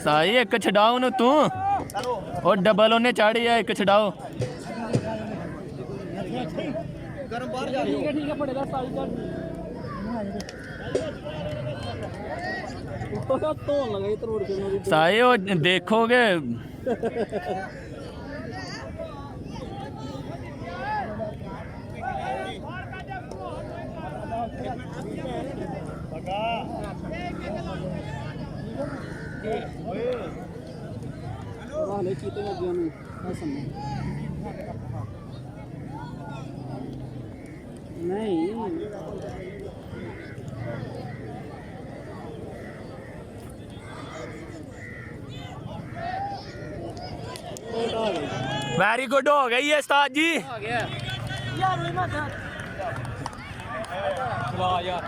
साई एक छड़ाओ न तू और डबल उन्हें चाड़ी है एक छड़ाओ साई वो देखोगे नहीं वेरी गुड हो गई है उस्ताद जी यार